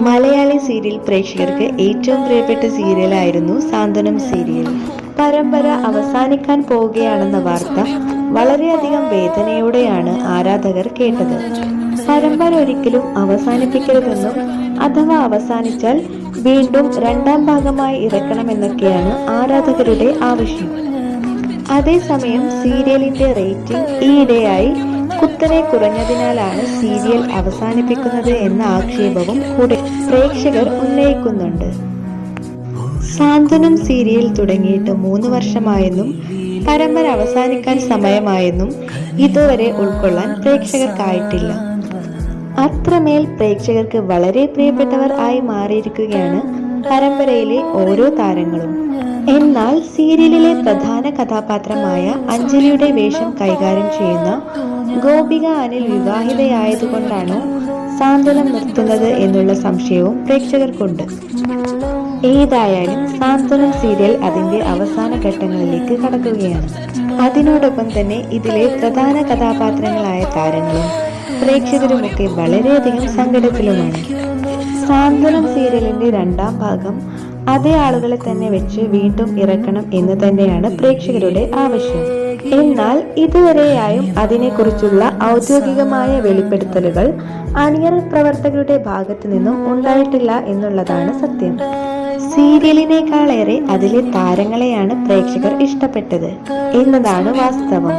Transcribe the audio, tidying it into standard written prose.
Malayali serial പ്രേക്ഷകർക്ക് ഏറ്റവും പ്രിയപ്പെട്ട സീരിയലായിരുന്നു സാന്ത്വനം സീരിയൽ. പരമ്പര അവസാനിക്കാൻ പോവുകയാണെന്ന വാർത്ത വളരെയധികം വേദനയോടെയാണ് ആരാധകർ കേട്ടത്. പരമ്പര ഒരിക്കലും അവസാനിപ്പിക്കരുതെന്നും അഥവാ അവസാനിച്ചാൽ വീണ്ടും രണ്ടാം ഭാഗമായി ഇറക്കണമെന്നൊക്കെയാണ് ആരാധകരുടെ ആവശ്യം. അതേസമയം സീരിയലിന്റെ റേറ്റിംഗ് ഈയിടെയായി കുത്തനെ കുറഞ്ഞതിനാലാണ് സീരിയൽ അവസാനിപ്പിക്കുന്നത് എന്ന ആക്ഷേപവും കൂടെ പ്രേക്ഷകർ ഉന്നയിക്കുന്നുണ്ട്. സാന്ത്വനം സീരിയൽ തുടങ്ങിയിട്ട് 3 വർഷമായെന്നും പരമ്പര അവസാനിക്കാൻ സമയമായെന്നും ഇതുവരെ ഉൾക്കൊള്ളാൻ പ്രേക്ഷകർക്കായിട്ടില്ല. അത്രമേൽ പ്രേക്ഷകർക്ക് വളരെ പ്രിയപ്പെട്ടവർ ആയി മാറിയിരിക്കുകയാണ് പരമ്പരയിലെ ഓരോ താരങ്ങളും. എന്നാൽ സീരിയലിലെ പ്രധാന കഥാപാത്രമായ അഞ്ജലിയുടെ വേഷം കൈകാര്യം ചെയ്യുന്ന ഗോപിക അനിൽ വിവാഹിതയായതുകൊണ്ടാണോ സാന്ത്വനം നിർത്തുന്നത് എന്നുള്ള സംശയവും പ്രേക്ഷകർക്കുണ്ട്. ഏതായാലും സാന്ത്വനം സീരിയൽ അതിന്റെ അവസാന ഘട്ടങ്ങളിലേക്ക് കടക്കുകയാണ്. അതിനോടൊപ്പം തന്നെ ഇതിലെ പ്രധാന കഥാപാത്രങ്ങളായ താരങ്ങളും പ്രേക്ഷകരുമൊക്കെ വളരെയധികം സങ്കടത്തിലുമാണ്. സാന്ത്വനം സീരിയലിന്റെ 2ാം ഭാഗം അതേ ആളുകളെ തന്നെ വെച്ച് വീണ്ടും ഇറക്കണം എന്ന് തന്നെയാണ് പ്രേക്ഷകരുടെ ആവശ്യം. എന്നാൽ ഇതുവരെയായും അതിനെക്കുറിച്ചുള്ള ഔദ്യോഗികമായ വെളിപ്പെടുത്തലുകൾ അണിയറ പ്രവർത്തകരുടെ ഭാഗത്തു നിന്നും ഉണ്ടായിട്ടില്ല എന്നുള്ളതാണ് സത്യം. സീരിയലിനേക്കാളേറെ അതിലെ താരങ്ങളെയാണ് പ്രേക്ഷകർ ഇഷ്ടപ്പെട്ടത് എന്നതാണ് വാസ്തവം.